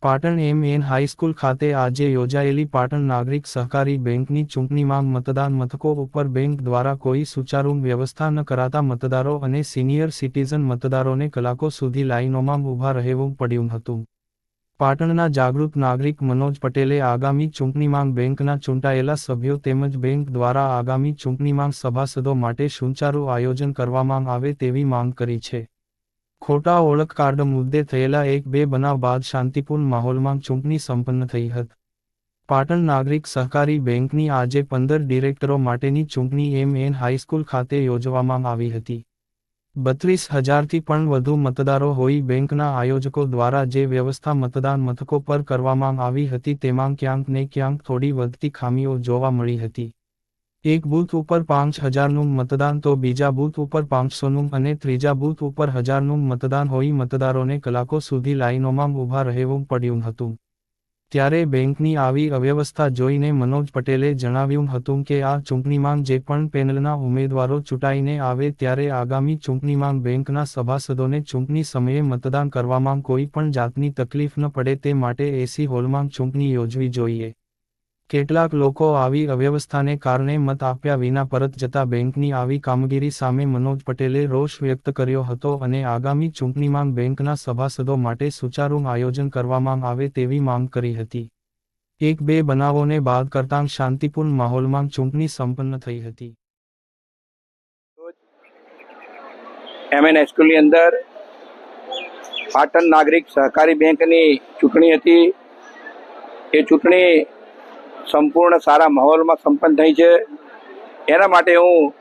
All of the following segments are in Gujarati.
પાટણ એમ.એન. હાઈસ્કૂલ ખાતે આજે યોજાયેલી પાટણ નાગરિક સહકારી બેંકની ચૂંટણીમાં મતદાન મથકો ઉપર બેંક દ્વારા કોઈ સુચારુ વ્યવસ્થા ન કરાતા મતદારો અને સિનિયર સિટીઝન મતદારોને કલાકો સુધી લાઇનોમાં ઊભા રહેવું પડ્યું હતું. પાટણના જાગૃત નાગરિક મનોજ પટેલે આગામી ચૂંટણીમાં બેંકના ચૂંટાયેલા સભ્યો તેમજ બેંક દ્વારા આગામી ચૂંટણીમાં સભાસદો માટે સુચારુ આયોજન કરવામાં આવે તેવી માંગ કરી છે. ખોટા ઓળખ કાર્ડ મુદ્દે થયેલા 1-2 બનાવ બાદ શાંતિપૂર્ણ માહોલમાં ચૂંટણી સંપન્ન થઈ હતી. પાટણ નાગરિક સહકારી બેંકની આજે 15 ડિરેક્ટરો માટેની ચૂંટણી એમ.એન. હાઈસ્કૂલ ખાતે યોજવામાં આવી હતી. 32,000થી પણ વધુ મતદારો હોઈ બેંકના આયોજકો દ્વારા જે વ્યવસ્થા મતદાન મથકો પર કરવામાં આવી હતી તેમાં ક્યાંક ને ક્યાંક થોડી વધતી ખામીઓ જોવા મળી હતી. એક બૂથ ઉપર 5,000નું મતદાન તો બીજા બૂથ ઉપર 500નું અને ત્રીજા બૂથ ઉપર 1,000નું મતદાન હોઈ મતદારોને કલાકો સુધી લાઇનોમાં ઊભા રહેવું પડ્યું હતું. ત્યારે બેંકની આવી અવ્યવસ્થા જોઈને મનોજ પટેલે જણાવ્યું હતું કે આ ચૂંટણીમાં જે પણ પેનલના ઉમેદવારો ચૂંટાઈને આવે ત્યારે આગામી ચૂંટણીમાં બેંકના સભાસદોને ચૂંટણી સમયે મતદાન કરવામાં કોઈ પણ જાતની તકલીફ ન પડે તે માટે એસી હોલમાં ચૂંટણી યોજવી જોઈએ. કેટલાક લોકો આવી અવ્યવસ્થાને કારણે મત આપ્યા વિના પરત જતા બેંકની આવી કામગીરી સામે મનોજ પટેલે રોષ વ્યક્ત કર્યો હતો અને આગામી ચૂંટણીમાં બેંકના સભાસદો માટે સુચારુ આયોજન કરવામાં આવે તેવી માંગ કરી હતી. 1-2 બનાવોને બાદ કરતાં શાંતિપૂર્ણ માહોલમાં ચૂંટણી સંપન્ન થઈ હતી. એમ.એન. હાઈસ્કૂલની અંદર પાટણ નાગરિક સહકારી બેંકની ચૂંટણી હતી. એ ચૂંટણી સંપૂર્ણ સારા માહોલમાં સંપન્ન થઈ છે. એના માટે હું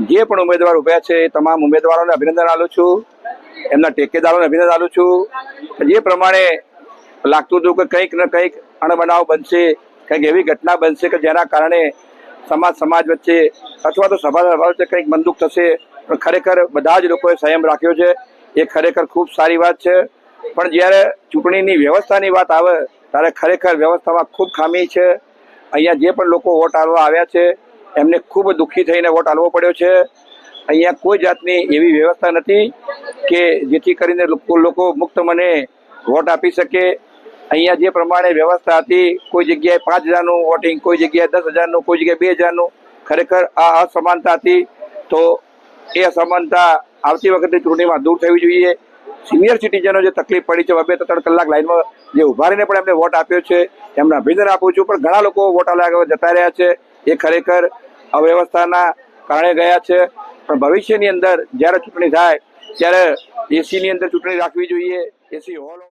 જે પણ ઉમેદવાર ઉભ્યા છે એ તમામ ઉમેદવારોને અભિનંદન આપું છું, એમના ટેકેદારોને અભિનંદન આપું છું. જે પ્રમાણે લાગતું હતું કે કંઈક ને કંઈક અણબનાવ બનશે, કંઈક એવી ઘટના બનશે કે જેના કારણે સમાજ વચ્ચે અથવા તો સભા વચ્ચે કંઈક બંદૂક થશે, પણ ખરેખર બધા જ લોકોએ સંયમ રાખ્યો છે. એ ખરેખર ખૂબ સારી વાત છે. પણ જ્યારે ચૂંટણીની વ્યવસ્થાની વાત આવે ત્યારે ખરેખર વ્યવસ્થામાં ખૂબ ખામી છે. અહીંયા જે પણ લોકો વોટ આપવા આવ્યા છે એમને ખૂબ દુઃખી થઈને વોટ આપવો પડ્યો છે. અહીંયા કોઈ જાતની એવી વ્યવસ્થા નથી કે જેથી કરીને લોકો મુક્ત મને વોટ આપી શકે. અહીંયા જે પ્રમાણે વ્યવસ્થા હતી, કોઈ જગ્યાએ 5,000નું વોટિંગ, કોઈ જગ્યાએ 10,000નું, કોઈ જગ્યાએ 2,000નું, ખરેખર આ અસમાનતા હતી. તો એ અસમાનતા આવતી વખતે ચૂંટણીમાં દૂર થવી જોઈએ. સિનિયર સિટીઝનો જે તકલીફ પડી છે, 2-3 કલાક લાઈનમાં જે ઊભા રહીને પણ એમને વોટ આપ્યો છે, એમને અભિનંદન આપું છું. પણ ઘણા લોકો વોટ આપ્યા જતા રહ્યા છે. એ ખરેખર અવ્યવસ્થાના કારણે ગયા છે. પણ ભવિષ્યની અંદર જ્યારે ચૂંટણી થાય ત્યારે એસીની અંદર ચૂંટણી રાખવી જોઈએ. એસી હોલ